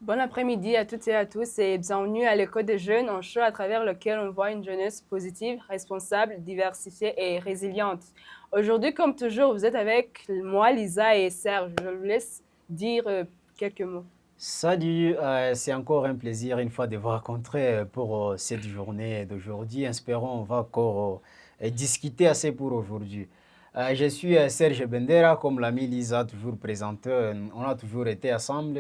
Bon après-midi à toutes et à tous et bienvenue à l'Écho des jeunes, un show à travers lequel on voit une jeunesse positive, responsable, diversifiée et résiliente. Aujourd'hui, comme toujours, vous êtes avec moi, Lisa et Serge. Je vous laisse dire quelques mots. Salut, c'est encore un plaisir une fois de vous rencontrer pour cette journée d'aujourd'hui. Espérons on va encore discuter assez pour aujourd'hui. Je suis Serge Bendera, comme l'ami Lisa toujours présente. On a toujours été ensemble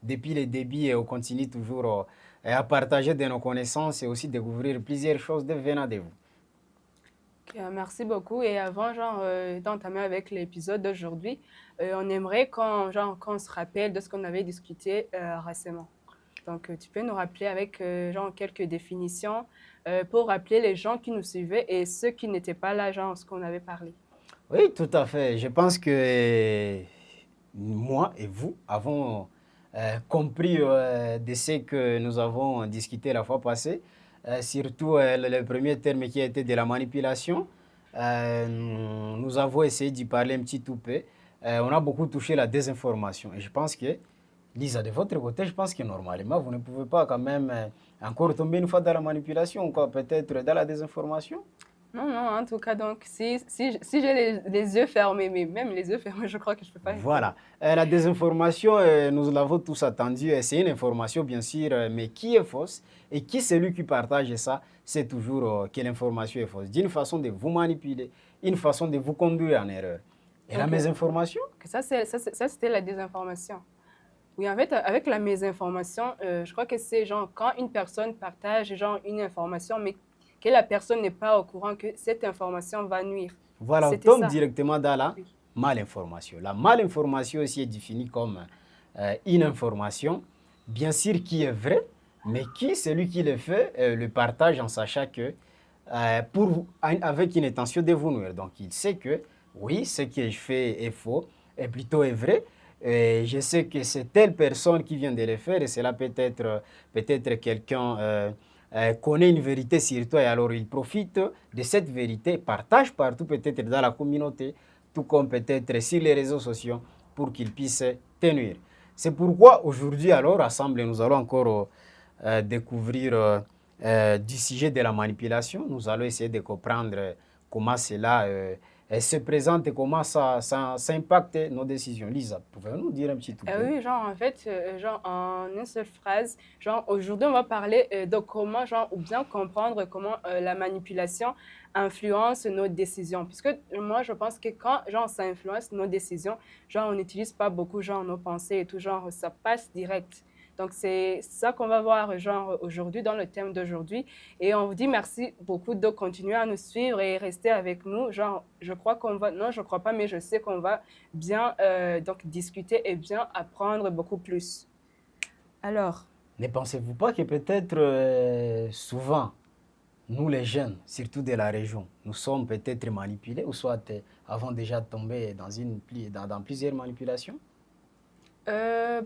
depuis les débuts et on continue toujours à partager de nos connaissances et aussi découvrir plusieurs choses devenant de vous. Merci beaucoup. Et avant d'entamer avec l'épisode d'aujourd'hui, on aimerait qu'on se rappelle de ce qu'on avait discuté récemment. Donc, tu peux nous rappeler avec quelques définitions pour rappeler les gens qui nous suivaient et ceux qui n'étaient pas là, genre ce qu'on avait parlé. Oui, tout à fait. Je pense que moi et vous avons compris de ce que nous avons discuté la fois passée, surtout le premier terme qui a été de la manipulation. Nous avons essayé d'y parler un petit tout peu. On a beaucoup touché la désinformation et je pense que, Lisa, de votre côté, je pense que normalement, vous ne pouvez pas quand même encore tomber une fois dans la manipulation, quoi, peut-être dans la désinformation. Non, non, en tout cas, donc, si j'ai les yeux fermés, mais même les yeux fermés, je crois que je ne peux pas tomber. Voilà. La désinformation, nous l'avons tous attendu. C'est une information, bien sûr, mais qui est fausse et qui c'est lui qui partage ça, c'est toujours que l'information est fausse. D'une façon de vous manipuler, une façon de vous conduire en erreur. Et la Ok, mésinformation, ok, ça, c'était la désinformation. Oui, en fait, avec la mésinformation, je crois que c'est genre quand une personne partage genre une information, mais que la personne n'est pas au courant que cette information va nuire. voilà, on C'était tombe ça. directement dans la Oui. malinformation. La malinformation aussi est définie comme une information, bien sûr, qui est vraie, mais qui, celui qui le fait, le partage en sachant que, avec une intention de vous nuire. Donc, il sait que, oui, ce que je fais est faux, et plutôt est vrai. Et je sais que c'est telle personne qui vient de le faire, et cela peut-être quelqu'un connaît une vérité sur toi, et alors il profite de cette vérité, partage partout, peut-être dans la communauté, tout comme peut-être sur les réseaux sociaux, pour qu'il puisse te nuire. C'est pourquoi aujourd'hui, alors, ensemble, nous allons encore découvrir du sujet de la manipulation. Nous allons essayer de comprendre comment cela se présente et comment ça impacte nos décisions. Lisa, pouvez-vous nous dire un petit tout peu? Oui, genre, en fait, genre, en une seule phrase, genre, aujourd'hui, on va parler de comment, genre, ou bien comprendre comment la manipulation influence nos décisions. Puisque moi, je pense que quand, genre, ça influence nos décisions, genre, on n'utilise pas beaucoup, genre, nos pensées et tout, genre, ça passe direct. Donc, c'est ça qu'on va voir, genre, aujourd'hui, dans le thème d'aujourd'hui. Et on vous dit merci beaucoup de continuer à nous suivre et rester avec nous. Genre, je crois qu'on va, non, je crois pas, mais je sais qu'on va bien donc discuter et bien apprendre beaucoup plus. Alors, Ne pensez-vous pas que peut-être souvent, nous les jeunes, surtout de la région, nous sommes peut-être manipulés ou soit avons déjà tombé dans plusieurs manipulations?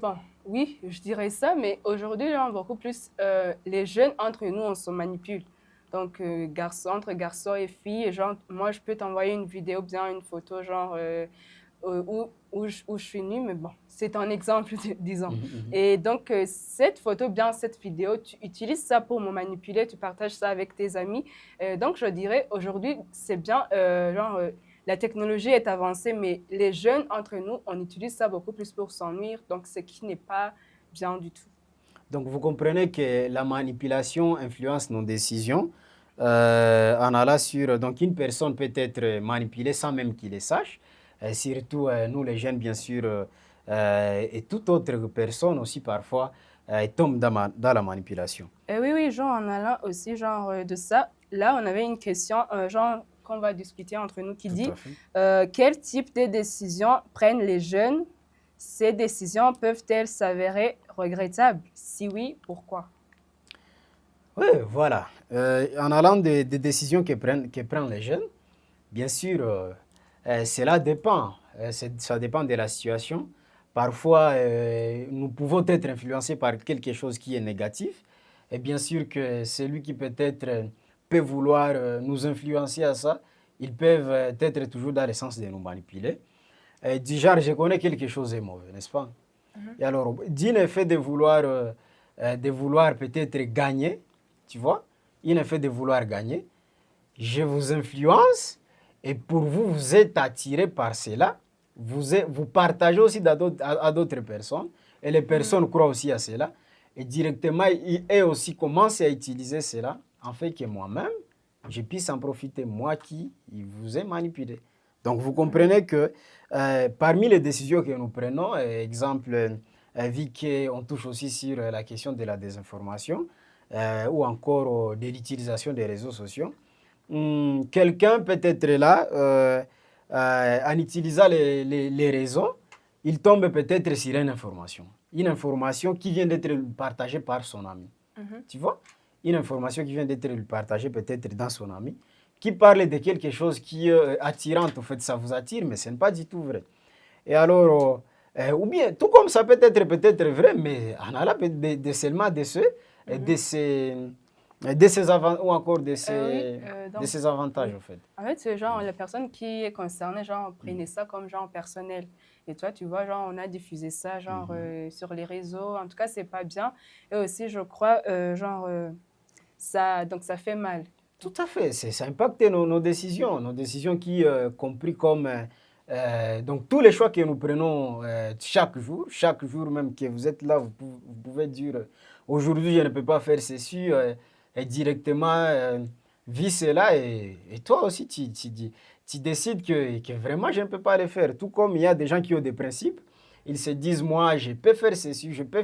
bon, oui, je dirais ça, mais aujourd'hui, genre, beaucoup plus, les jeunes entre nous, on se manipule. Donc, entre garçons et filles, genre, moi, je peux t'envoyer une vidéo, bien une photo, genre, où je suis nue, mais bon, c'est un exemple, disons. Et donc, cette photo, bien cette vidéo, tu utilises ça pour me manipuler, tu partages ça avec tes amis. Donc, je dirais, aujourd'hui, c'est bien, la technologie est avancée, mais les jeunes, entre nous, on utilise ça beaucoup plus pour s'ennuyer, donc ce qui n'est pas bien du tout. Donc vous comprenez que la manipulation influence nos décisions. En allant sur, donc une personne peut être manipulée sans même qu'il le sache. Surtout nous les jeunes bien sûr et toute autre personne aussi parfois tombe dans la manipulation. Oui, oui, genre en allant aussi, genre de ça, là, on avait une question, genre qu'on va discuter entre nous, qui Tout dit à fait. quel type de décisions prennent les jeunes? Ces décisions peuvent-elles s'avérer regrettables? Si oui, pourquoi? Oui, voilà. En allant des décisions que prennent les jeunes, bien sûr, cela dépend. Ça dépend de la situation. Parfois, nous pouvons être influencés par quelque chose qui est négatif. Et bien sûr que celui qui peut-être peut vouloir nous influencer à ça, ils peuvent être toujours dans le sens de nous manipuler. Du genre, je connais quelque chose de mauvais, n'est-ce pas? Et alors, d'un effet de vouloir peut-être gagner, tu vois, un effet de vouloir gagner, je vous influence et pour vous, vous êtes attiré par cela, vous partagez aussi à d'autres personnes et les personnes croient aussi à cela et directement, eux aussi commencent à utiliser cela en fait que moi-même, je puisse en profiter, moi qui vous ai manipulé. Donc, vous comprenez que parmi les décisions que nous prenons, exemple, vu qu'on touche aussi sur la question de la désinformation ou encore de l'utilisation des réseaux sociaux, quelqu'un peut être là, en utilisant les réseaux, il tombe peut-être sur une information qui vient d'être partagée par son ami. Tu vois? Une information qui vient d'être partagée peut-être dans son ami, qui parle de quelque chose qui est attirant, en fait, ça vous attire, mais ce n'est pas du tout vrai. Et alors, ou bien, tout comme ça peut-être vrai, mais on a là seulement de ces avantages ou encore de ces avantages, en fait. En fait, c'est genre la personne qui est concernée, genre, prenait ça comme genre personnel. Et toi, tu vois, genre, on a diffusé ça, genre, sur les réseaux. En tout cas, c'est pas bien. Et aussi, je crois, genre, donc ça fait mal. Tout à fait, ça impacte nos décisions qui, compris comme donc tous les choix que nous prenons chaque jour même que vous êtes là, vous pouvez dire aujourd'hui je ne peux pas faire ceci et directement vis cela et toi aussi tu décides que vraiment je ne peux pas le faire. Tout comme il y a des gens qui ont des principes, ils se disent moi je peux faire ceci, je ne peux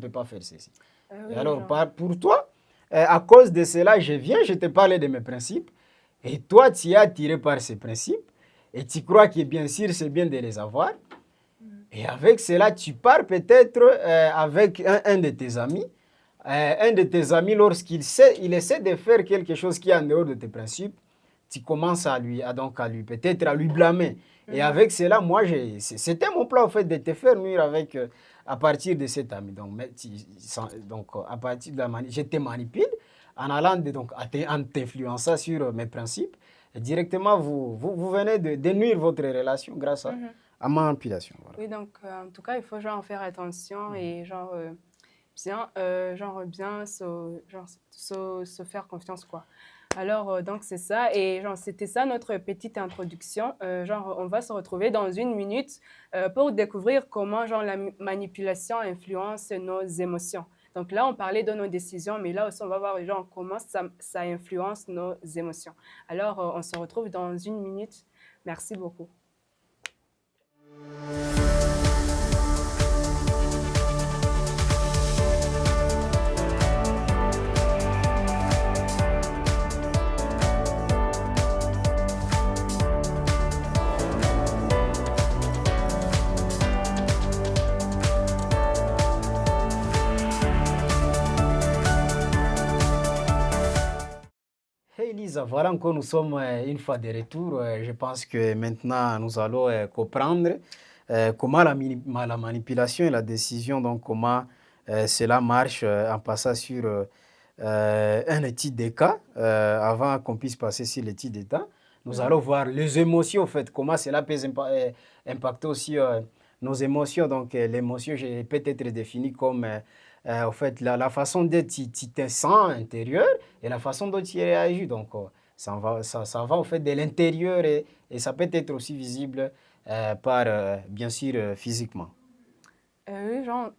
pas faire ceci. Oui, Et alors genre. pour toi, à cause de cela, je te parle de mes principes et toi tu es attiré par ces principes. Et tu crois que bien sûr, c'est bien de les avoir. Et avec cela, tu pars peut-être avec un de tes amis. Un de tes amis, lorsqu'il il essaie de faire quelque chose qui est en dehors de tes principes, tu commences donc peut-être à lui blâmer. Et avec cela, moi, c'était mon plan, en fait, de te faire nuire avec, à partir de cet ami. Donc, à partir de je te manipule en allant en t'influençant sur mes principes. Et directement, vous venez de nuire votre relation grâce à ma manipulation. Voilà. Oui, donc, en tout cas, il faut genre faire attention et genre, bien se faire confiance, quoi. Alors, donc, c'est ça. Et genre, c'était ça notre petite introduction. Genre, on va se retrouver dans une minute pour découvrir comment genre, la manipulation influence nos émotions. Donc là, on parlait de nos décisions, mais là aussi, on va voir genre, comment ça influence nos émotions. Alors, on se retrouve dans une minute. Merci beaucoup. Hey Lisa, voilà encore nous sommes une fois de retour. Je pense que maintenant nous allons comprendre comment la manipulation et la décision, donc comment cela marche en passant sur un étude de cas. Avant qu'on puisse passer sur l'étude d'état, nous allons voir les émotions, en fait, comment cela peut impacter aussi nos émotions. Donc l'émotion peut être définie comme en fait, la façon dont tu te sens intérieur et la façon dont tu réagis. Donc, ça va en fait de l'intérieur et ça peut être aussi visible bien sûr, physiquement. Oui, genre,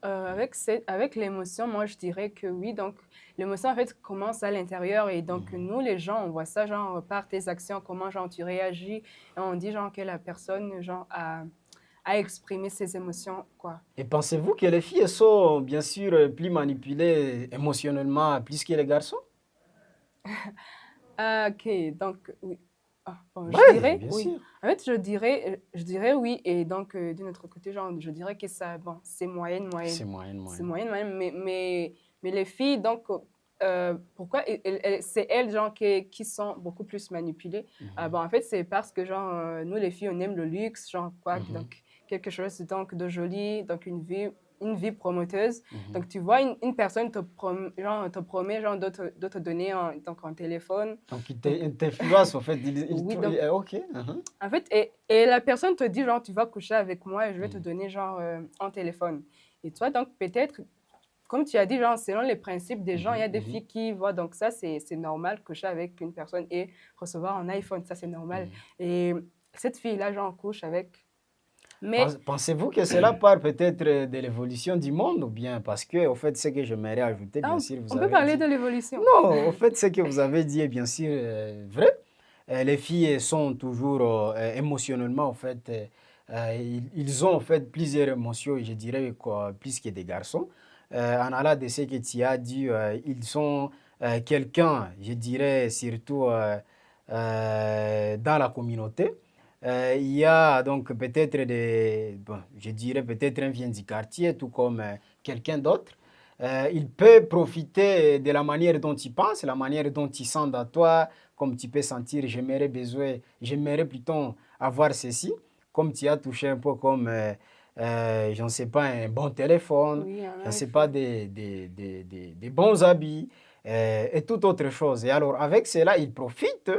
avec l'émotion, moi, je dirais que oui. Donc, l'émotion, en fait, commence à l'intérieur. Et donc, nous, les gens, on voit ça, genre, par tes actions, comment, genre, tu réagis. Et on dit, genre, que la personne, genre, a exprimé ses émotions, quoi. Et pensez-vous que les filles sont, bien sûr, plus manipulées émotionnellement plus que les garçons? Ah, ok, donc, oui. Ah, bon, je Oui, dirais bien oui. sûr. En fait, je dirais oui. Et donc, d'un autre côté, genre, je dirais que ça, bon, c'est moyenne. C'est moyen, C'est moyen. moyenne. Mais les filles, donc, pourquoi c'est elles, genre, qui sont beaucoup plus manipulées? Bon, en fait, c'est parce que, genre, nous, les filles, on aime le luxe, genre, quoi. Donc, quelque chose, donc, de joli, donc, une vie une vie promoteuse. Donc, tu vois, une personne te promet genre, de te donner donc, un téléphone. Donc, il t'influence, en fait. Oui, donc, OK. En fait, et la personne te dit, genre, tu vas coucher avec moi et je vais te donner, genre, un téléphone. Et toi, donc, peut-être, comme tu as dit, genre, selon les principes des gens, il y a des filles qui voient, donc ça, c'est normal, coucher avec une personne et recevoir un iPhone, ça, c'est normal. Et cette fille-là, genre, couche avec. Mais Pensez-vous que cela part peut-être de l'évolution du monde ou bien parce que, au fait, ce que j'aimerais ajouter, bien sûr, vous on avez peut parler dit... de l'évolution. Non, au fait, ce que vous avez dit est bien sûr vrai. Les filles sont toujours émotionnellement, en fait, ils ont en fait plusieurs émotions, je dirais quoi, plus que des garçons. En allant de ce que tu as dit, ils sont quelqu'un, je dirais surtout dans la communauté. Il y a donc peut-être des, bon, je dirais peut-être un vient du quartier, tout comme quelqu'un d'autre. Il peut profiter de la manière dont il pense, la manière dont il sent dans toi, comme tu peux sentir, j'aimerais plutôt avoir ceci, comme tu as touché un peu comme, je ne sais pas, un bon téléphone, Oui, je ne sais pas, des bons habits et toute autre chose. Et alors, avec cela, il profite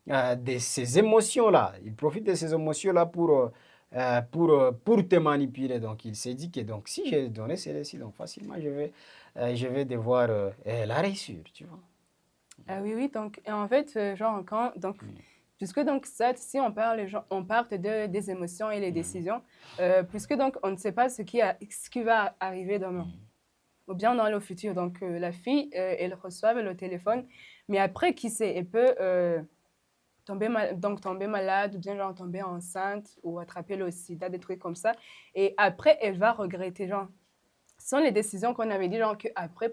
de ces émotions-là. Il profite de ces émotions-là pour te manipuler. Donc, il s'est dit que donc, si j'ai donné celle-ci, donc facilement, je vais devoir la réussir, tu vois. Oui, oui. Donc, et en fait, genre, puisque donc ça, si on parle, on part des émotions et les décisions, puisque donc on ne sait pas ce qui va arriver demain, ou bien dans le futur. Donc, la fille, elle reçoit le téléphone, mais après, qui sait, elle peut tomber malade, ou bien genre tomber enceinte, ou attraper le sida, des trucs comme ça. Et après, elle va regretter, genre. Ce sont les décisions qu'on avait dit, genre,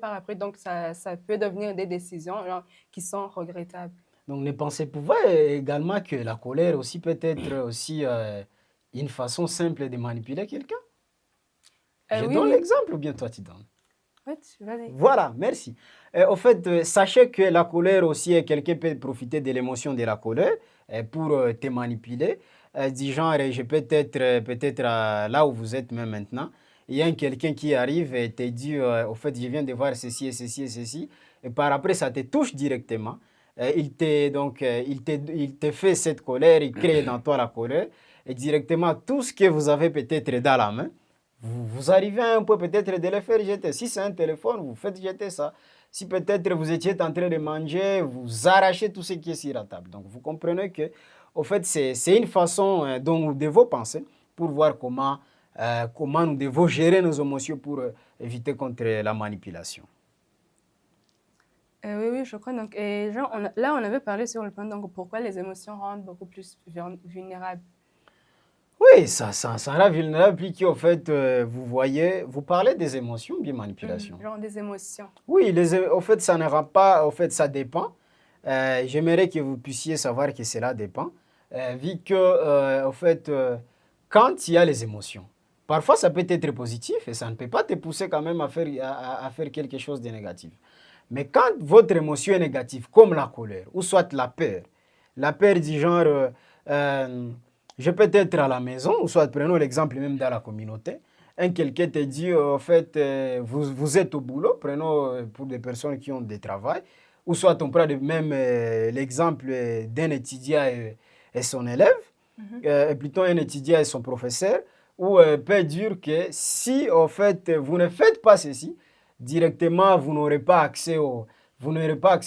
par après, donc ça peut devenir des décisions, genre, qui sont regrettables. Donc, ne pensez pas également que la colère aussi peut être aussi une façon simple de manipuler quelqu'un? Je Oui, donne oui. l'exemple ou bien toi tu donnes? Ouais, vas-y. Voilà, merci. Au fait, sachez que la colère aussi, quelqu'un peut profiter de l'émotion de la colère pour te manipuler. Du genre, je peux être peut-être là où vous êtes même maintenant. Il y a quelqu'un qui arrive et te dit, au fait, je viens de voir ceci et ceci et ceci. Et par après, ça te touche directement. Il te fait cette colère, il crée dans toi la colère. Et directement, tout ce que vous avez peut-être dans la main, vous arrivez un peu peut-être de le faire jeter. Si c'est un téléphone, vous faites jeter ça. Si peut-être vous étiez en train de manger, vous arrachez tout ce qui est sur la table. Donc vous comprenez que, au fait, c'est une façon dont nous devons penser pour voir comment nous devons gérer nos émotions pour éviter contre la manipulation. Oui, oui, je crois. Donc, et genre, là, on avait parlé sur le point, donc pourquoi les émotions rendent beaucoup plus vulnérables. Oui, ça rend vulnérable, puis en fait, vous voyez, vous parlez des émotions, bien manipulation. Genre des émotions. Oui, au fait, ça ne rend pas, au fait, ça dépend. J'aimerais que vous puissiez savoir que cela dépend, vu que, au fait, quand il y a les émotions, parfois ça peut être positif et ça ne peut pas te pousser quand même à faire quelque chose de négatif. Mais quand votre émotion est négative, comme la colère, ou soit la peur du genre, je peux être à la maison, ou soit prenons l'exemple même dans la communauté, quelqu'un te dit, en fait, vous êtes au boulot, prenons pour des personnes qui ont des travail, ou soit on prend même l'exemple d'un étudiant et son élève, plutôt un étudiant et son professeur, où peut dire que si, en fait, vous ne faites pas ceci, directement, vous n'aurez pas accès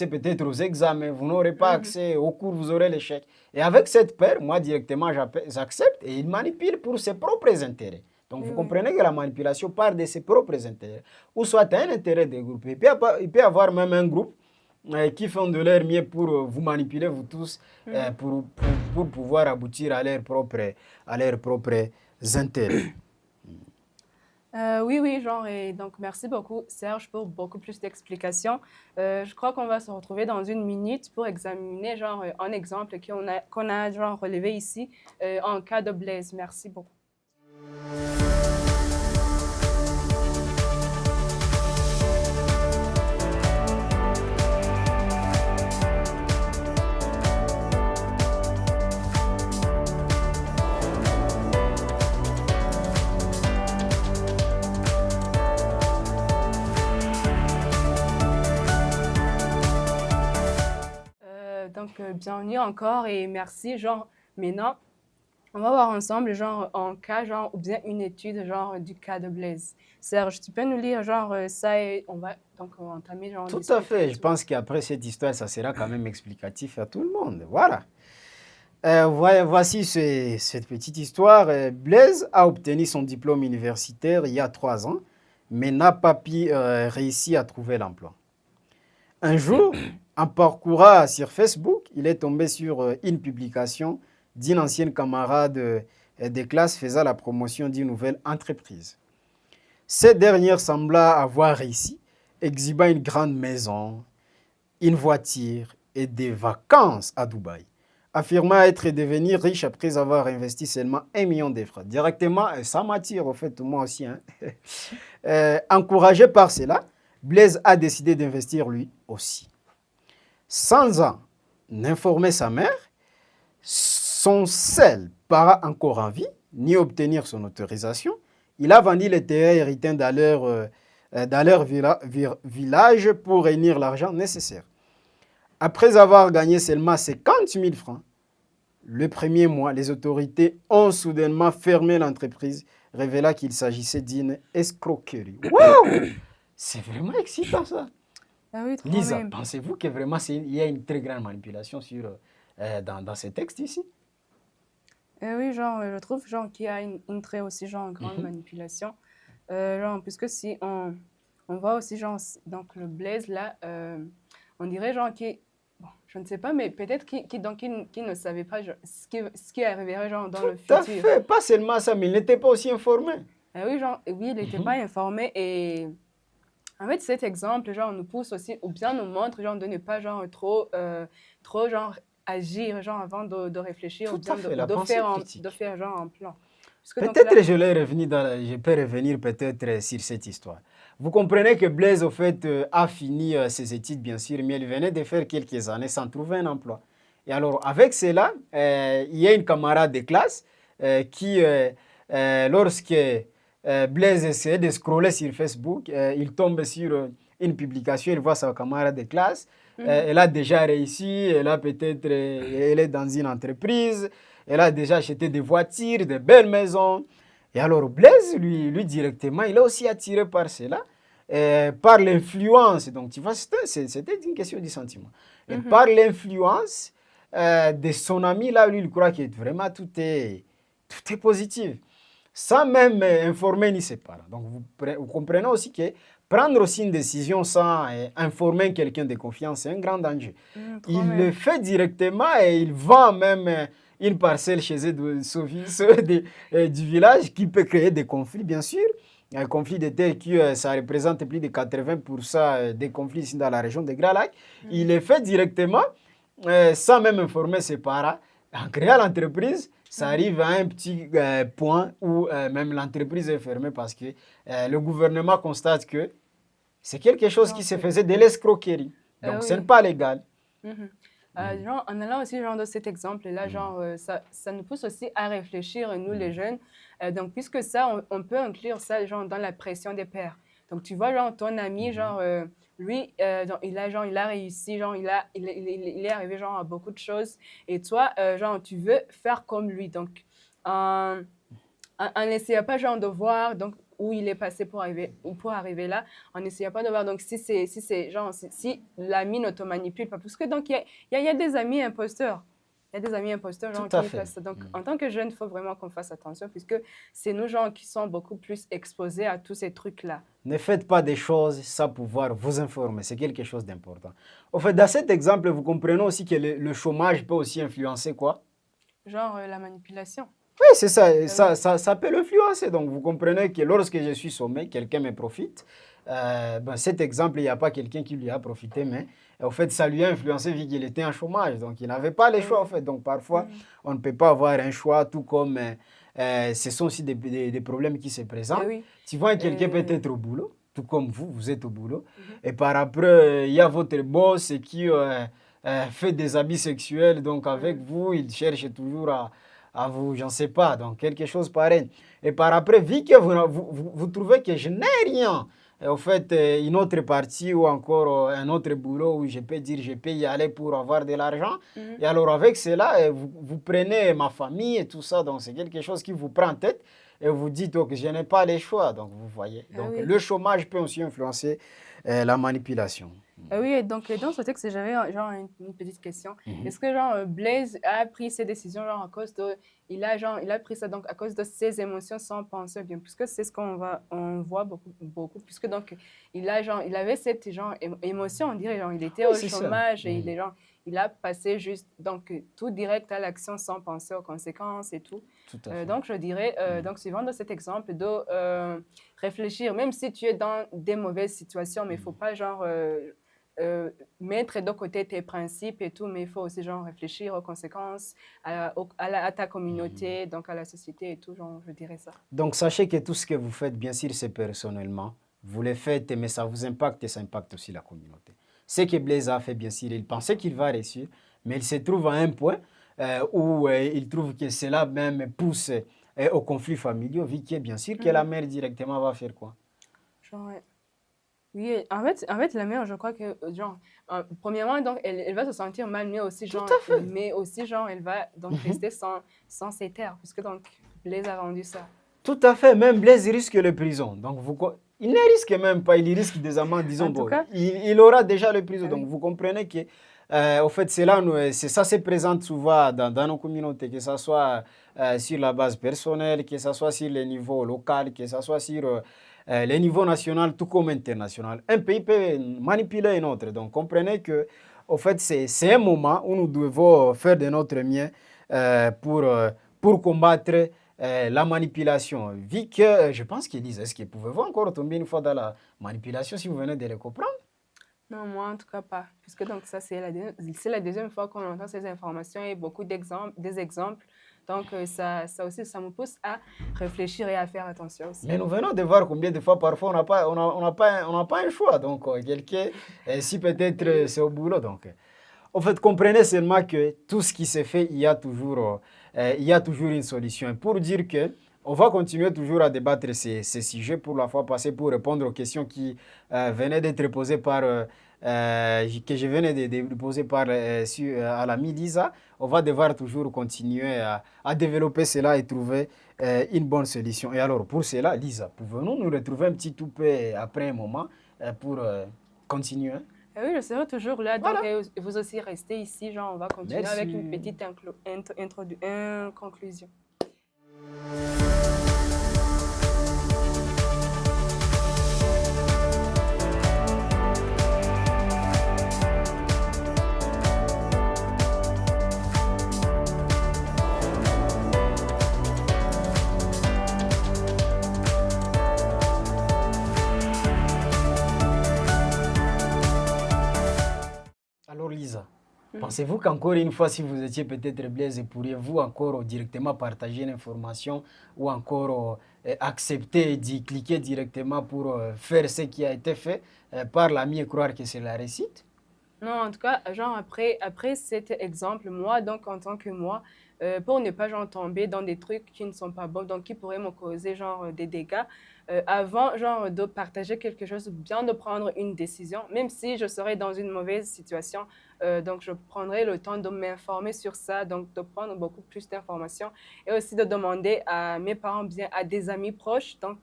peut-être aux examens, vous n'aurez pas accès aux cours, vous aurez l'échec. Et avec cette peur, moi, directement, j'accepte et il manipule pour ses propres intérêts. Donc, vous comprenez que la manipulation part de ses propres intérêts. Ou soit un intérêt des groupes. Il peut y avoir même un groupe qui font de leur mieux pour vous manipuler, vous tous, pour pouvoir aboutir à leurs propres intérêts. Oui, oui, genre, et donc merci beaucoup Serge pour beaucoup plus d'explications. Je crois qu'on va se retrouver dans une minute pour examiner genre un exemple qu'on a genre relevé ici en cas de Blaise. Merci beaucoup. donc bienvenue encore et merci. Genre, maintenant, on va voir ensemble, genre, un cas, genre, ou bien une étude, genre, du cas de Blaise. Serge, tu peux nous lire, genre, ça et on va donc entamer, genre, Tout à discuter fait. et Je tout. pense qu'après cette histoire, ça sera quand même explicatif à tout le monde. Voilà. Voici cette petite histoire. Blaise a obtenu son diplôme universitaire il y a 3 ans, mais n'a pas réussi à trouver l'emploi. Un jour, en parcourant sur Facebook, il est tombé sur une publication d'une ancienne camarade de classe faisant la promotion d'une nouvelle entreprise. Cette dernière sembla avoir réussi, exhibant une grande maison, une voiture et des vacances à Dubaï, affirmant être devenu riche après avoir investi seulement 1 million de francs. Directement, ça m'attire, au fait, moi aussi. Hein. Encouragé par cela, Blaise a décidé d'investir lui aussi. Sans en informer sa mère, son seul parent encore en vie, ni obtenir son autorisation, il a vendu les terrains héritains dans leur village pour réunir l'argent nécessaire. Après avoir gagné seulement 50 000 francs, le premier mois, les autorités ont soudainement fermé l'entreprise, révélant qu'il s'agissait d'une escroquerie. Waouh! C'est vraiment excitant ça. Ah oui, trop Lisa, même. pensez-vous que vraiment il y a une très grande manipulation dans ces textes ici? Oui, genre, je trouve, genre, qu'il y a une très aussi, genre, grande manipulation. Genre, puisque si on voit aussi, genre, donc le Blaise, là, on dirait, genre, bon, je ne sais pas, mais peut-être qu'il ne savait pas genre, ce qui arriverait, genre, dans le Tout à futur. fait, pas seulement ça, mais il n'était pas aussi informé. Oui, genre, oui, il n'était pas informé et en fait, cet exemple, genre, nous pousse aussi, ou bien nous montre, genre, de ne pas, genre, trop, genre, agir, genre, avant de réfléchir, ou Tout à bien fait, la pensée de critique. faire, genre, un plan. Parce que donc là, Peut-être je peux revenir peut-être sur cette histoire. Vous comprenez que Blaise, au fait, a fini ses études, bien sûr, mais il venait de faire quelques années sans trouver un emploi. Et alors, avec cela, il y a une camarade de classe qui, lorsque Blaise essaie de scroller sur Facebook, il tombe sur une publication, il voit sa camarade de classe, elle a déjà réussi, elle a peut-être, elle est dans une entreprise, elle a déjà acheté des voitures, de belles maisons. Et alors Blaise, lui directement, il est aussi attiré par cela, par l'influence. Donc tu vois, c'était une question du sentiment. Et par l'influence de son ami, là, lui, il croit que vraiment tout est positif. Sans même informer ni ses parents. Donc vous comprenez aussi que prendre aussi une décision sans informer quelqu'un de confiance, c'est un grand danger. trop Il même. le fait directement et il vend même une parcelle chez eux du village qui peut créer des conflits, bien sûr. Un conflit de terre qui ça représente plus de 80% des conflits ici dans la région de Grand Lac. Il le fait directement sans même informer ses parents. En créant l'entreprise, ça arrive à un petit point où même l'entreprise est fermée parce que le gouvernement constate que c'est quelque chose qui se faisait de l'escroquerie. Donc, ce n'est Oui. pas légal. Genre, en allant aussi genre, dans cet exemple-là, genre, ça nous pousse aussi à réfléchir, nous les jeunes. Donc, puisque ça, on peut inclure ça genre, dans la pression des pairs. Donc, tu vois, genre, ton ami, genre, lui, donc, il a réussi, genre, il est arrivé genre, à beaucoup de choses. Et toi, genre, tu veux faire comme lui. Donc, en n'essayant pas genre, de voir donc, où il est passé pour arriver là, en n'essayant pas de voir donc, si l'ami ne te manipule pas. Parce que donc, il y a des amis imposteurs. Il y a des amis imposteurs genre, Tout à qui fait. fassent ça. Donc, en tant que jeune, il faut vraiment qu'on fasse attention puisque c'est nous gens qui sont beaucoup plus exposés à tous ces trucs-là. Ne faites pas des choses sans pouvoir vous informer. C'est quelque chose d'important. En fait, dans cet exemple, vous comprenez aussi que le chômage peut aussi influencer quoi? Genre la manipulation. Oui, c'est ça. oui. Ça peut l'influencer. Donc, vous comprenez que lorsque je suis sommé, quelqu'un me profite. Cet exemple, il n'y a pas quelqu'un qui lui a profité, mais en fait, ça lui a influencé vu qu'il était en chômage. Donc, il n'avait pas le choix, en fait. Donc, parfois, on ne peut pas avoir un choix, tout comme ce sont aussi des problèmes qui se présentent. Oui. Tu vois, quelqu'un peut être au boulot, tout comme vous êtes au boulot. Et par après, il y a votre boss qui fait des habits sexuels. Donc, avec vous, il cherche toujours à vous, j'en sais pas, donc quelque chose pareil. Et par après, vu que vous trouvez que je n'ai rien au fait, une autre partie ou encore un autre boulot où je peux dire je peux y aller pour avoir de l'argent. Mhm. Et alors avec cela, vous prenez ma famille et tout ça, donc c'est quelque chose qui vous prend en tête et vous dites donc je n'ai pas les choix, donc vous voyez. Ah Donc oui. le chômage peut aussi influencer la manipulation. Ah oui, et donc dans ce texte, j'avais genre une petite question. Mhm. Est-ce que genre Blaise a pris ses décisions genre à cause de il a pris ça donc à cause de ses émotions sans penser bien puisque c'est ce on voit beaucoup puisque donc il avait cette genre émotion on dirait genre il était Oui, au c'est ça. chômage et Mhm. il a passé juste donc tout direct à l'action sans penser aux conséquences et tout. Tout à fait. Donc je dirais donc suivant de cet exemple de réfléchir même si tu es dans des mauvaises situations mais il faut pas genre mettre de côté tes principes et tout, mais il faut aussi genre réfléchir aux conséquences, à ta communauté, donc à la société et tout, genre, je dirais ça. Donc sachez que tout ce que vous faites, bien sûr, c'est personnellement. Vous le faites, mais ça vous impacte et ça impacte aussi la communauté. Ce que Blaise a fait, bien sûr, il pensait qu'il va réussir, mais il se trouve à un point où il trouve que cela même pousse aux conflits familiaux, vu que bien sûr que la mère directement va faire quoi? Genre, oui, en fait, la mère, je crois que, genre, premièrement, donc, elle va se sentir mal, mais aussi, genre, elle va donc rester sans ses terres, puisque donc, Blaise a rendu ça. Tout à fait, même Blaise risque la prison. Donc il ne risque même pas, il risque des amendes, disons, En tout bon, cas, il aura déjà le prison. ah Donc oui. vous comprenez que, au fait, ça se présente souvent dans nos communautés, que ce soit sur la base personnelle, que ce soit sur le niveau local, que ce soit sur le niveau national, tout comme international. Un pays peut manipuler un autre. Donc comprenez que, au fait, c'est un moment où nous devons faire de notre mieux pour combattre la manipulation. Vu que je pense qu'ils disent, est-ce que pouvez-vous encore tomber une fois dans la manipulation si vous venez de le comprendre? Non, moi en tout cas pas. Puisque donc ça, c'est la deuxième fois qu'on entend ces informations et beaucoup des exemples. Donc ça aussi, ça me pousse à réfléchir et à faire attention aussi. Mais nous venons de voir combien de fois parfois on n'a pas un choix. Donc quelqu'un, si peut-être c'est au boulot. Donc, en fait, comprenez seulement que tout ce qui se fait, il y a toujours une solution. Et pour dire que on va continuer toujours à débattre ces sujets pour la fois passée pour répondre aux questions qui venaient d'être posées que je venais de poser à l'ami Lisa. On va devoir toujours continuer à développer cela et trouver une bonne solution. Et alors, pour cela, Lisa, pouvons-nous nous retrouver un petit tout peu après un moment pour continuer? Oui, je serai toujours là. Donc Voilà. vous aussi restez ici. Genre, on va continuer Merci. avec une petite conclusion. Alors Lisa, pensez-vous qu'encore une fois, si vous étiez peut-être Blaise, pourriez-vous encore directement partager l'information ou encore accepter d'y cliquer directement pour faire ce qui a été fait par l'ami et croire que c'est la réussite? Non, en tout cas, genre après cet exemple, moi, donc en tant que moi, pour ne pas genre tomber dans des trucs qui ne sont pas bons, donc qui pourraient me causer genre des dégâts, avant genre de partager quelque chose, ou bien de prendre une décision, même si je serais dans une mauvaise situation, donc je prendrai le temps de m'informer sur ça, donc de prendre beaucoup plus d'informations et aussi de demander à mes parents, bien à des amis proches, donc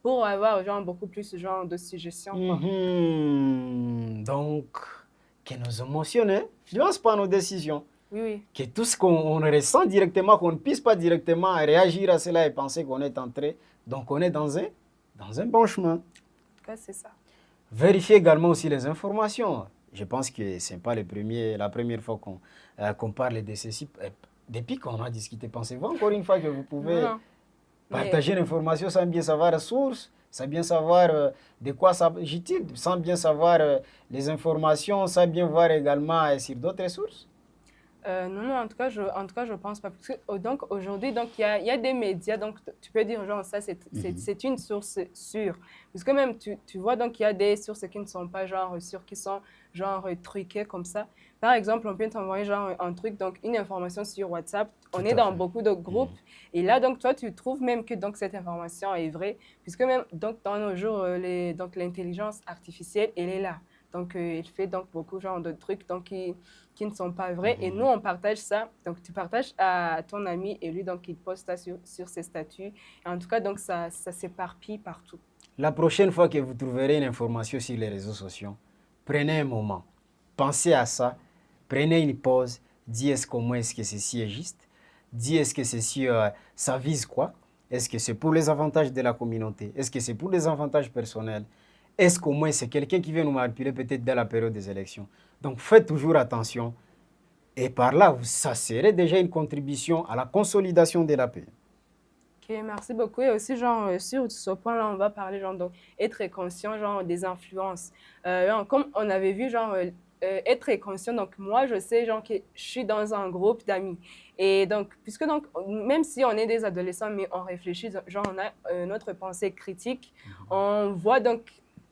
pour avoir genre beaucoup plus genre de suggestions, quoi. Donc, que nos émotions n'influencent pas nos décisions. Oui, oui. Que tout ce qu'on ressent directement, qu'on ne puisse pas directement réagir à cela et penser qu'on est entré, donc on est dans un bon chemin. En tout cas, c'est ça. Vérifiez également aussi les informations. Je pense que ce n'est pas la première fois qu'on parle de ceci. Depuis qu'on a discuté, pensez-vous encore une fois que vous pouvez Non, partager l'information sans bien savoir la source, sans bien savoir de quoi s'agit-il, sans bien savoir les informations, sans bien voir également sur d'autres sources? Non, non, en tout cas, je pense pas. Parce que, donc, aujourd'hui, donc, il y a des médias, donc, tu peux dire, genre, ça, c'est une source sûre. Parce que même, tu vois, donc, il y a des sources qui ne sont pas, genre, sûres, qui sont, genre, truquées comme ça. Par exemple, on peut t'envoyer, genre, un truc, donc, une information sur WhatsApp. Tout On est à dans fait. beaucoup de groupes. Et là, donc, toi, tu trouves même que, donc, cette information est vraie. Puisque même, donc, dans nos jours, donc, l'intelligence artificielle, elle est là. Donc, il fait, donc, beaucoup, genre, de trucs, donc, qui ne sont pas vrais. Et nous, on partage ça. Donc, tu partages à ton ami et lui, donc, il poste ça sur ses statuts. Et en tout cas, donc, ça s'éparpille partout. La prochaine fois que vous trouverez une information sur les réseaux sociaux, prenez un moment, pensez à ça, prenez une pause, dites est-ce qu'au moins est-ce que ceci est juste, dites est-ce que ceci, ça vise quoi, est-ce que c'est pour les avantages de la communauté, est-ce que c'est pour les avantages personnels, est-ce qu'au moins c'est quelqu'un qui vient nous manipuler peut-être dans la période des élections. Donc faites toujours attention et par là, ça serait déjà une contribution à la consolidation de la paix. Ok, merci beaucoup. Et aussi, genre, sur ce point-là, on va parler, genre, donc, être conscient, genre, des influences. Genre, comme on avait vu, genre, être conscient, donc, moi, je sais, genre, que je suis dans un groupe d'amis. Et donc, puisque, donc, même si on est des adolescents, mais on réfléchit, genre, on a notre pensée critique, on voit, donc,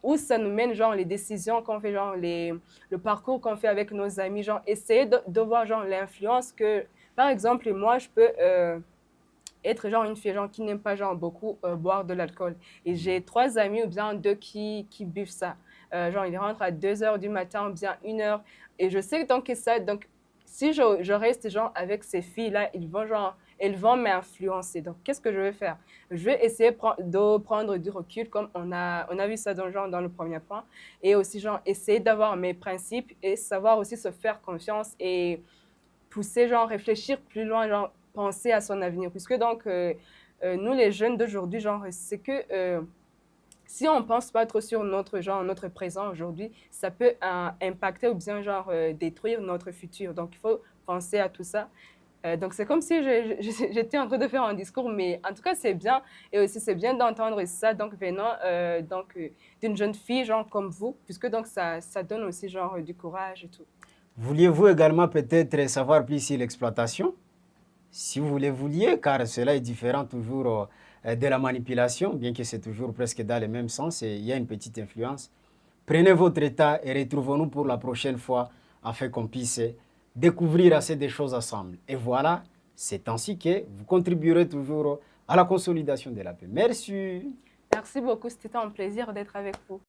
où ça nous mène, genre, les décisions qu'on fait, genre, le parcours qu'on fait avec nos amis, genre, essayer de voir, genre, l'influence que, par exemple, moi, je peux... être genre une fille genre, qui n'aime pas genre, beaucoup boire de l'alcool. Et j'ai 3 amis ou bien 2 qui buvent ça. Genre, ils rentrent à 2 heures du matin ou bien 1 heure. Et je sais donc que ça, donc, si je reste genre, avec ces filles-là, elles vont m'influencer. Donc, qu'est-ce que je vais faire? Je vais essayer de prendre du recul, comme on a vu ça dans, genre, dans le premier point. Et aussi, genre, essayer d'avoir mes principes et savoir aussi se faire confiance et pousser, genre, réfléchir plus loin, genre, penser à son avenir. Puisque donc, nous, les jeunes d'aujourd'hui, genre, c'est que si on ne pense pas trop sur notre, genre, notre présent aujourd'hui, ça peut impacter ou bien, genre, détruire notre futur. Donc, il faut penser à tout ça. Donc, c'est comme si j'étais en train de faire un discours, mais en tout cas, c'est bien. Et aussi, c'est bien d'entendre ça, donc, venant d'une jeune fille, genre, comme vous, puisque donc, ça donne aussi, genre, du courage et tout. Vouliez-vous également peut-être savoir plus sur l'exploitation? Si vous le vouliez, car cela est différent toujours de la manipulation, bien que c'est toujours presque dans le même sens et il y a une petite influence. Prenez votre état et retrouvons-nous pour la prochaine fois afin qu'on puisse découvrir assez de choses ensemble. Et voilà, c'est ainsi que vous contribuerez toujours à la consolidation de la paix. Merci. Merci beaucoup, c'était un plaisir d'être avec vous.